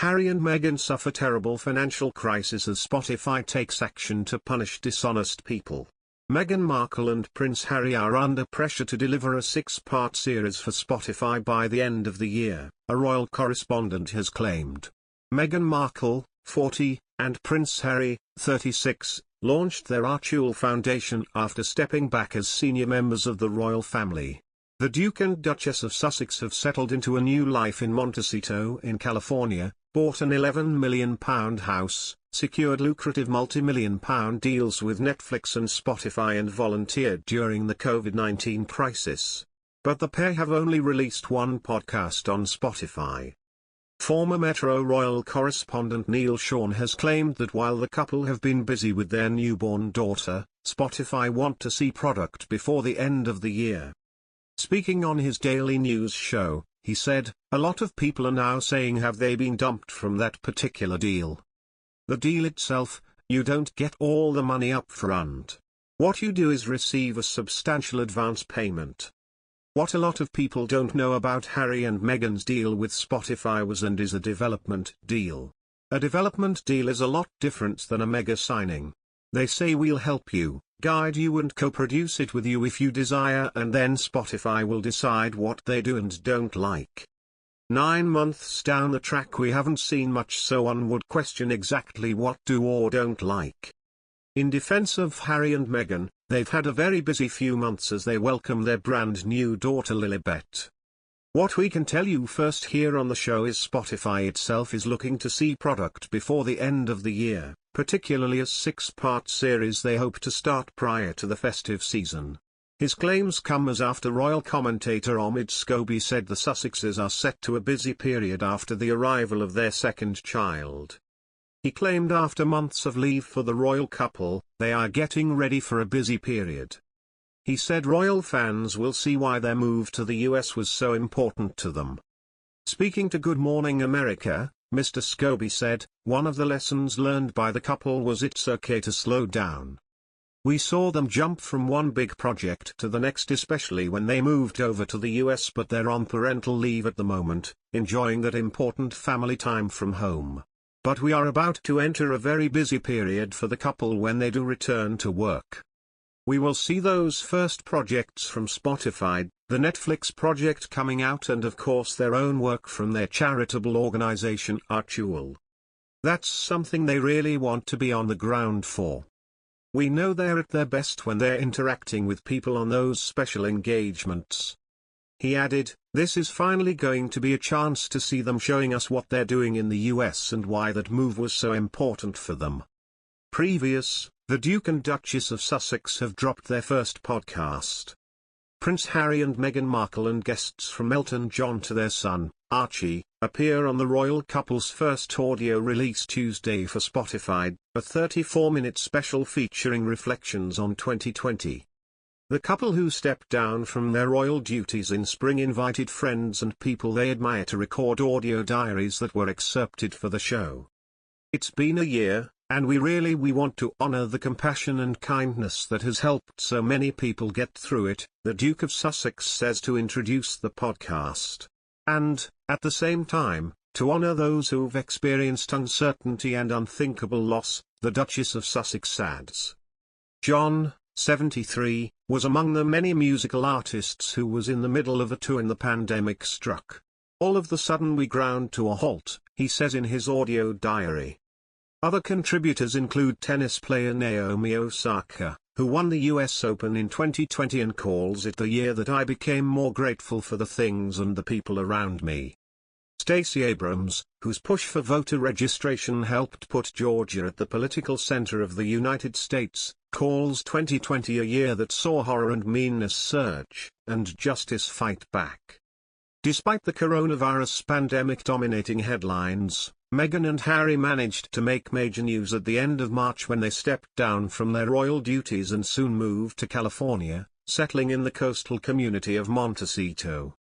Harry and Meghan suffer terrible financial crisis as Spotify takes action to punish dishonest people. Meghan Markle and Prince Harry are under pressure to deliver a 6-part series for Spotify by the end of the year, a royal correspondent has claimed. Meghan Markle, 40, and Prince Harry, 36, launched their Markle Foundation after stepping back as senior members of the royal family. The Duke and Duchess of Sussex have settled into a new life in Montecito in California, bought an £11 million house, secured lucrative multi-million-pound deals with Netflix and Spotify and volunteered during the COVID-19 crisis. But the pair have only released one podcast on Spotify. Former Metro Royal correspondent Neil Sean has claimed that while the couple have been busy with their newborn daughter, Spotify want to see product before the end of the year. Speaking on his daily news show, he said, "A lot of people are now saying have they been dumped from that particular deal. The deal itself, you don't get all the money up front. What you do is receive a substantial advance payment. What a lot of people don't know about Harry and Meghan's deal with Spotify was and is a development deal. A development deal is a lot different than a mega signing. They say we'll help you, guide you and co-produce it with you if you desire, and then Spotify will decide what they do and don't like. 9 months down the track we haven't seen much, so one would question exactly what do or don't like." In defense of Harry and Meghan, they've had a very busy few months as they welcome their brand new daughter Lilibet. "What we can tell you first here on the show is Spotify itself is looking to see product before the end of the year, particularly a 6-part series they hope to start prior to the festive season." His claims come as after royal commentator Omid Scobie said the Sussexes are set to a busy period after the arrival of their second child. He claimed after months of leave for the royal couple, they are getting ready for a busy period. He said royal fans will see why their move to the US was so important to them. Speaking to Good Morning America, Mr. Scobie said, "One of the lessons learned by the couple was it's okay to slow down. We saw them jump from one big project to the next, especially when they moved over to the US, but they're on parental leave at the moment, enjoying that important family time from home. But we are about to enter a very busy period for the couple when they do return to work. We will see those first projects from Spotify, the Netflix project coming out, and of course their own work from their charitable organization Markle. That's something they really want to be on the ground for. We know they're at their best when they're interacting with people on those special engagements." He added, "This is finally going to be a chance to see them showing us what they're doing in the US and why that move was so important for them." The Duke and Duchess of Sussex have dropped their first podcast. Prince Harry and Meghan Markle and guests from Elton John to their son, Archie, appear on the royal couple's first audio release Tuesday for Spotify, a 34-minute special featuring reflections on 2020. The couple who stepped down from their royal duties in spring invited friends and people they admire to record audio diaries that were excerpted for the show. "It's been a year, and we want to honor the compassion and kindness that has helped so many people get through it," the Duke of Sussex says to introduce the podcast. "And, at the same time, to honor those who've experienced uncertainty and unthinkable loss," the Duchess of Sussex adds. John, 73, was among the many musical artists who was in the middle of a tour when the pandemic struck. "All of the sudden we ground to a halt," he says in his audio diary. Other contributors include tennis player Naomi Osaka, who won the US Open in 2020 and calls it the year that I became more grateful for the things and the people around me. Stacey Abrams, whose push for voter registration helped put Georgia at the political center of the United States, calls 2020 a year that saw horror and meanness surge, and justice fight back. Despite the coronavirus pandemic dominating headlines, Meghan and Harry managed to make major news at the end of March when they stepped down from their royal duties and soon moved to California, settling in the coastal community of Montecito.